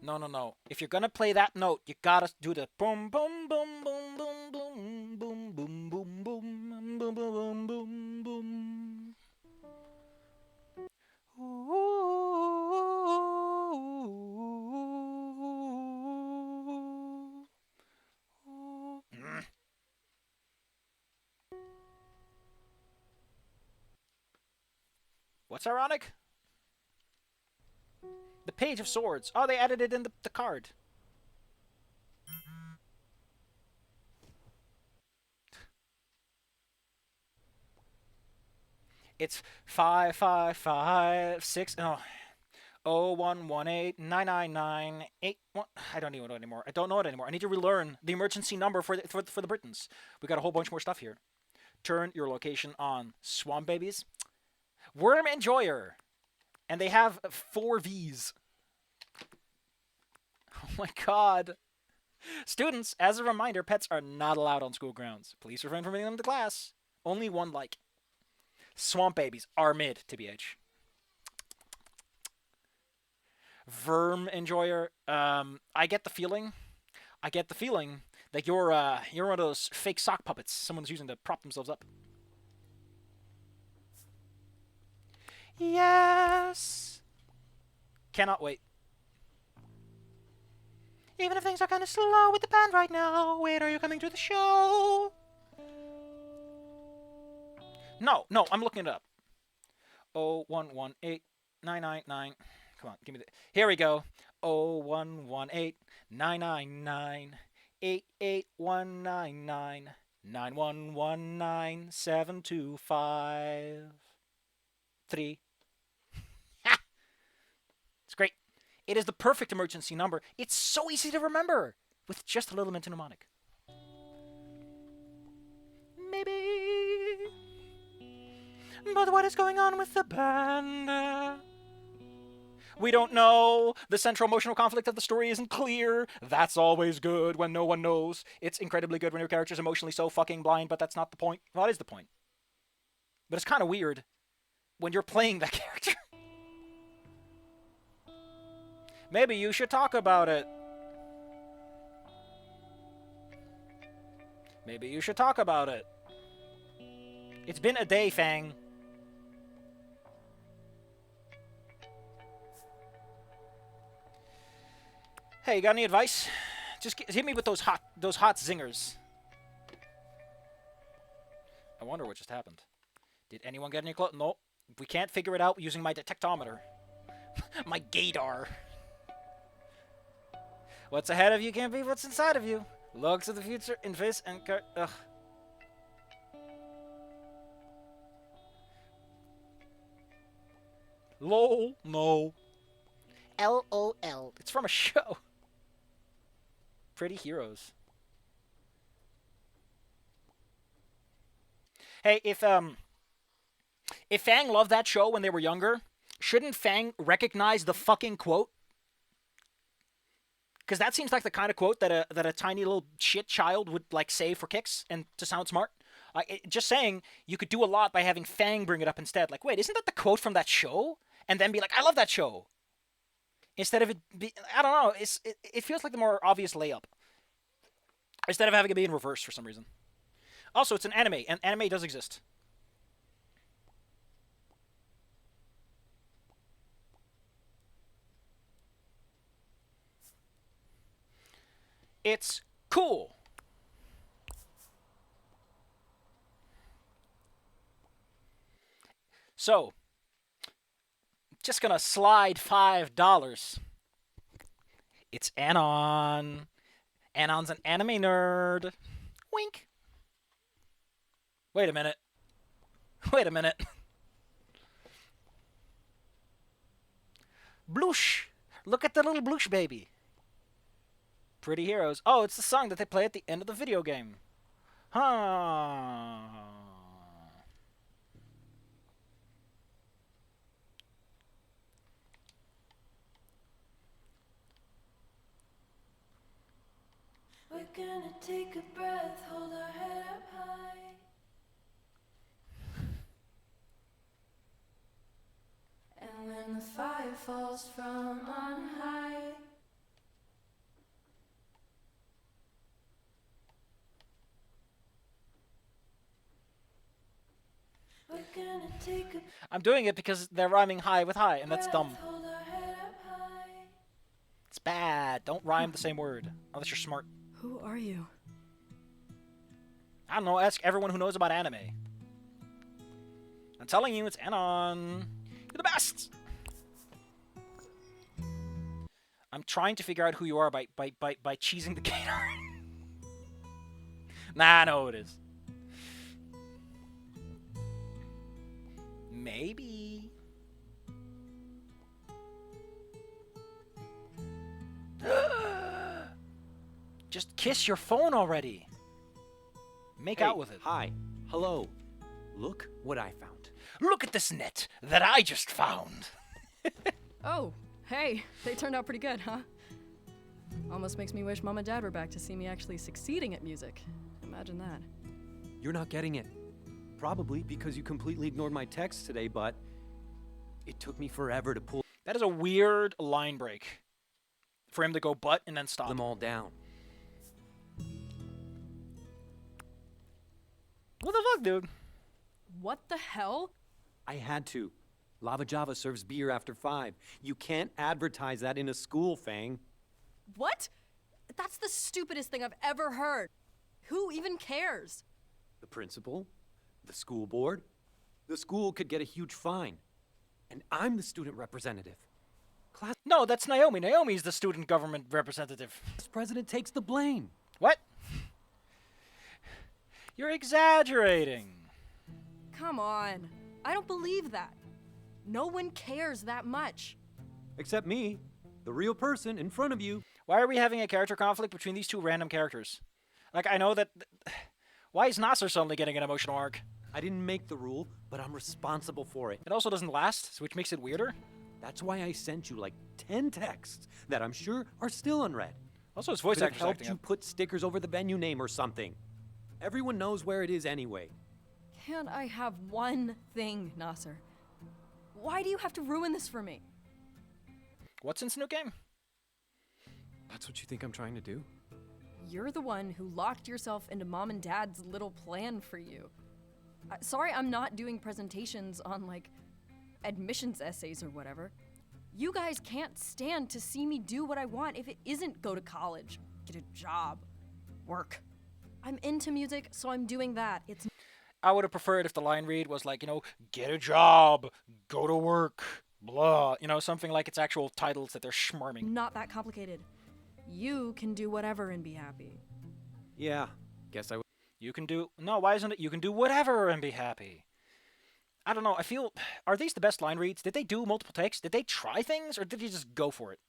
No, no, no. If you're gonna play that note, you gotta do the boom, boom, boom, boom, boom, boom, boom, boom, boom, boom, boom, boom, boom, boom. What's ironic? The Page of Swords. Oh, they added it in the card. It's 5556. No. 011899981. I don't even know it anymore. I don't know it anymore. I need to relearn the emergency number for the Britons. We got a whole bunch more stuff here. Turn your location on. Swamp babies. Worm Enjoyer. And they have 4 Vs. Oh my god. Students, as a reminder, pets are not allowed on school grounds. Please refrain from bringing them to class. Only one like. Swamp babies are mid, TBH. Verm Enjoyer. I get the feeling. That you're one of those fake sock puppets someone's using to prop themselves up. Yes. Cannot wait. Even if things are kind of slow with the band right now, wait, are you coming to the show? No, I'm looking it up. 0118999. Come on, give me the. Here we go. 0118999881999 9119725 3. It's great. It is the perfect emergency number. It's so easy to remember with just a little mental mnemonic. Maybe. But what is going on with the band? We don't know. The central emotional conflict of the story isn't clear. That's always good when no one knows. It's incredibly good when your character's emotionally so fucking blind, but that's not the point. Well, that is the point. But it's kind of weird when you're playing that character. Maybe you should talk about it. Maybe you should talk about it. It's been a day, Fang. Hey, you got any advice? Just hit me with those hot zingers. I wonder what just happened. Did anyone get any close? No. We can't figure it out using my detectometer. My gaydar. What's ahead of you can't be what's inside of you. Look to the future in face and ugh. LOL. No. LOL. It's from a show. Pretty Heroes. Hey, if Fang loved that show when they were younger, shouldn't Fang recognize the fucking quote? Because that seems like the kind of quote that a tiny little shit child would like say for kicks and to sound smart. Just saying, you could do a lot by having Fang bring it up instead. Like, wait, isn't that the quote from that show? And then be like, I love that show. Instead of it be, I don't know. It feels like the more obvious layup. Instead of having it be in reverse for some reason. Also, it's an anime, and anime does exist. It's cool. So, just gonna slide $5. It's Anon. Anon's an anime nerd. Wink. Wait a minute. Wait a minute. Bloosh. Look at the little Bloosh baby. Pretty Heroes. Oh, it's the song that they play at the end of the video game. Huh. We're gonna take a breath, hold our head up high. And when the fire falls from on high, gonna take a I'm doing it because they're rhyming high with high, and that's breath, dumb. hold our head up high. It's bad. Don't rhyme the same word unless you're smart. Who are you? I don't know. Ask everyone who knows about anime. I'm telling you, it's Anon. You're the best. I'm trying to figure out who you are by cheesing the gaydar. Nah, I know who it is. Maybe. Just kiss your phone already. Make out with it. Hi. Hello. Look what I found. Look at this net that I just found. Oh, hey, they turned out pretty good, huh? Almost makes me wish Mom and Dad were back to see me actually succeeding at music. Imagine that. You're not getting it. Probably because you completely ignored my text today, but it took me forever to pull That is a weird line break. For him to go but and then stop. them all down. What the fuck, dude? What the hell? I had to. Lava Java serves beer after 5. You can't advertise that in a school, Fang. What? That's the stupidest thing I've ever heard. Who even cares? The principal, the school board, the school could get a huge fine. And I'm the student representative. Class No, that's Naomi. Naomi's the student government representative. president takes the blame. What? You're exaggerating. Come on. I don't believe that. No one cares that much. Except me, the real person in front of you. Why are we having a character conflict between these two random characters? Like, I know that... Why is Naser suddenly getting an emotional arc? I didn't make the rule, but I'm responsible for it. It also doesn't last, which makes it weirder. That's why I sent you like 10 texts that I'm sure are still unread. Also, his voice Could have actor's helped acting you up. put stickers over the venue name or something. Everyone knows where it is anyway. Can't I have one thing, Naser? Why do you have to ruin this for me? What's in Snook Game? That's what you think I'm trying to do? You're the one who locked yourself into Mom and Dad's little plan for you. Sorry I'm not doing presentations on, like, admissions essays or whatever. You guys can't stand to see me do what I want if it isn't go to college, get a job, work. I'm into music, so I'm doing that. It's I would have preferred if the line read was like, you know, get a job, go to work, blah. You know, something like its actual titles that they're schmarming. not that complicated. You can do whatever and be happy. Yeah, guess I would. You can do... No, why isn't it? You can do whatever and be happy. I don't know. I feel... Are these the best line reads? Did they do multiple takes? Did they try things? Or did they just go for it?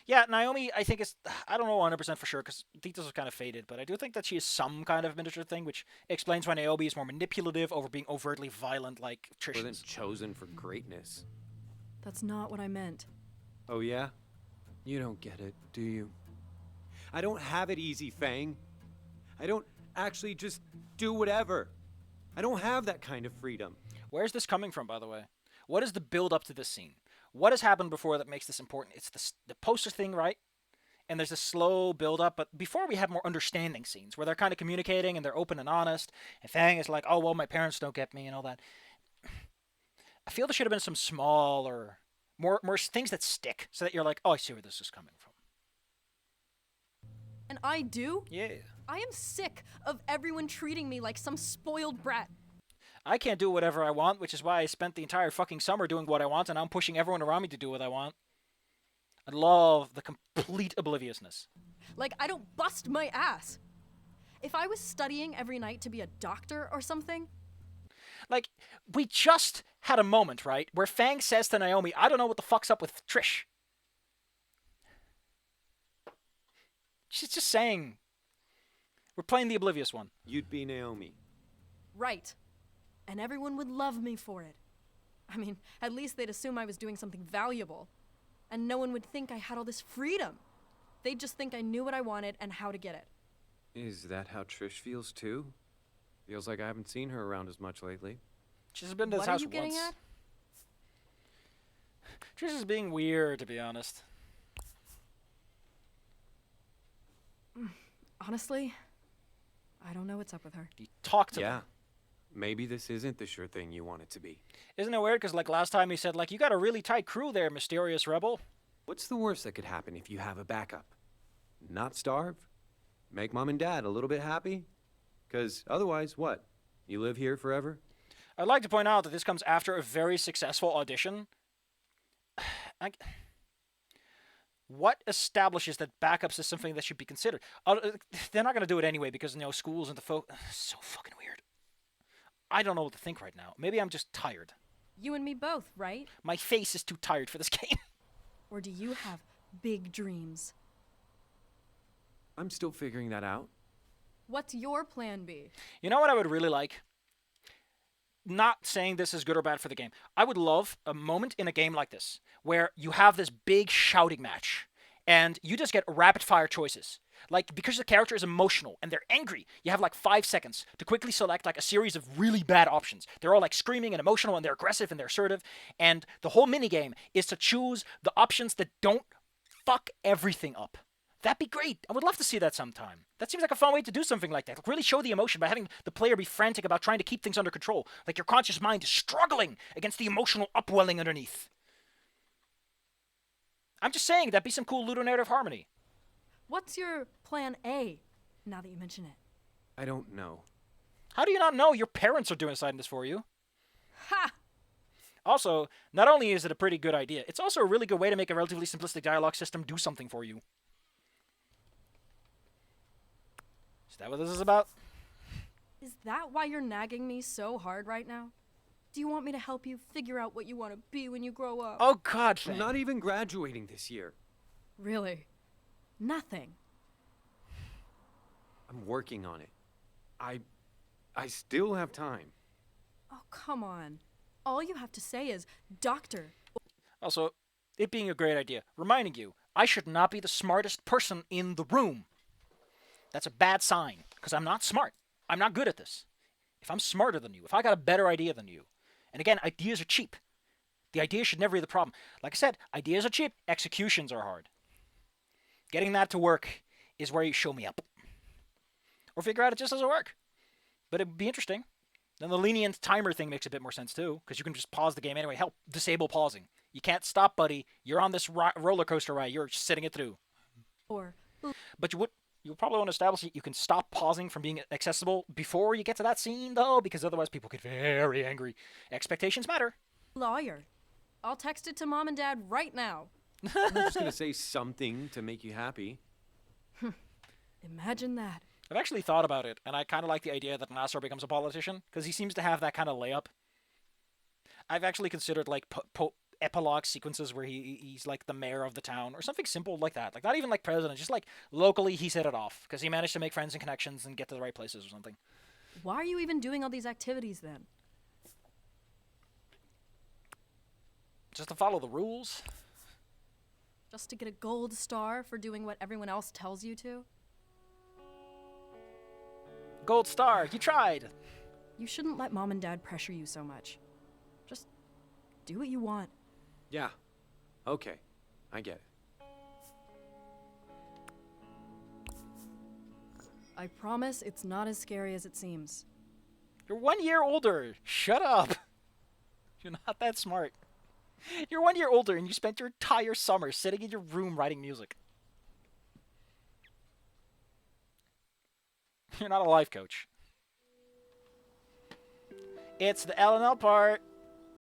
Yeah, Naomi, I think is... I don't know 100% for sure, because details are kind of faded, but I do think that she is some kind of miniature thing, which explains why Naomi is more manipulative over being overtly violent like Trish Wasn't is. chosen for greatness. That's not what I meant. Oh yeah? You don't get it, do you? I don't have it easy, Fang. I don't actually just do whatever. I don't have that kind of freedom. Where's this coming from, by the way? What is the build up to this scene? What has happened before that makes this important? It's the poster thing, right? And there's a slow build up, but before we have more understanding scenes where they're kind of communicating and they're open and honest, and Fang is like, oh, well, my parents don't get me and all that. I feel there should have been some small or more things that stick so that you're like, oh, I see where this is coming from. And I do? Yeah. I am sick of everyone treating me like some spoiled brat. I can't do whatever I want, which is why I spent the entire fucking summer doing what I want, and I'm pushing everyone around me to do what I want. I love the complete obliviousness. Like, I don't bust my ass. If I was studying every night to be a doctor or something, Like, we just had a moment, right, where Fang says to Naomi, I don't know what the fuck's up with Trish. She's just saying, we're playing the oblivious one. You'd be Naomi. right. And everyone would love me for it. I mean, at least they'd assume I was doing something valuable. And no one would think I had all this freedom. They'd just think I knew what I wanted and how to get it. Is that how Trish feels too? Feels like I haven't seen her around as much lately. She's been to this What are house you getting once. at? Trish is being weird, to be honest. Honestly, I don't know what's up with her. You talk to Yeah. them. maybe this isn't the sure thing you want it to be. Isn't it weird? Because like last time he said, like, you got a really tight crew there, mysterious rebel. What's the worst that could happen if you have a backup? Not starve? Make mom and dad a little bit happy? Because otherwise, what? You live here forever? I'd like to point out that this comes after a very successful audition. What establishes that backups is something that should be considered? They're not going to do it anyway because, schools and the so fucking weird. I don't know what to think right now. Maybe I'm just tired. You and me both, right? My face is too tired for this game. Or do you have big dreams? I'm still figuring that out. What's your plan B? You know what I would really like? Not saying this is good or bad for the game. I would love a moment in a game like this where you have this big shouting match and you just get rapid fire choices. Like, because the character is emotional and they're angry, you have like 5 seconds to quickly select like a series of really bad options. They're all like screaming and emotional and they're aggressive and they're assertive. And the whole minigame is to choose the options that don't fuck everything up. That'd be great. I would love to see that sometime. That seems like a fun way to do something like that. Like, really show the emotion by having the player be frantic about trying to keep things under control. Like your conscious mind is struggling against the emotional upwelling underneath. I'm just saying, that'd be some cool ludonarrative harmony. What's your plan A, now that you mention it? I don't know. How do you not know? Your parents are deciding this for you. Ha! Also, not only is it a pretty good idea, it's also a really good way to make a relatively simplistic dialogue system do something for you. Is that what this is about? Is that why you're nagging me so hard right now? Do you want me to help you figure out what you want to be when you grow up? Oh God, I'm Fang. not even graduating this year. Really? Nothing. I'm working on it. I still have time. Oh, come on. All you have to say is, doctor. Also, it being a great idea, reminding you, I should not be the smartest person in the room. That's a bad sign, because I'm not smart. I'm not good at this. If I'm smarter than you, if I got a better idea than you, and again, ideas are cheap. The idea should never be the problem. Like I said, ideas are cheap, executions are hard. Getting that to work is where you show me up. Or figure out it just doesn't work. But it'd be interesting. Then the lenient timer thing makes a bit more sense too, because you can just pause the game anyway. Help, disable pausing. You can't stop, buddy. You're on this roller coaster ride. You're sitting it through. Or But you'll probably want to establish that you can stop pausing from being accessible before you get to that scene, though, because otherwise people get very angry. Expectations matter. lawyer. I'll text it to mom and dad right now. I'm just gonna say something to make you happy. Imagine that. I've actually thought about it, and I kind of like the idea that Naser becomes a politician, because he seems to have that kind of layup. I've actually considered, like, epilogue sequences where he's, like, the mayor of the town, or something simple like that. Like, not even, like, president, just, like, locally he's hit it off, because he managed to make friends and connections and get to the right places or something. Why are you even doing all these activities then? Just to follow the rules. Just to get a gold star for doing what everyone else tells you to? Gold star, you tried! You shouldn't let mom and dad pressure you so much. Just do what you want. Yeah. Okay. I get it. I promise it's not as scary as it seems. You're 1 year older. Shut up. You're not that smart. You're 1 year older and you spent your entire summer sitting in your room writing music. You're not a life coach. It's the L&L part.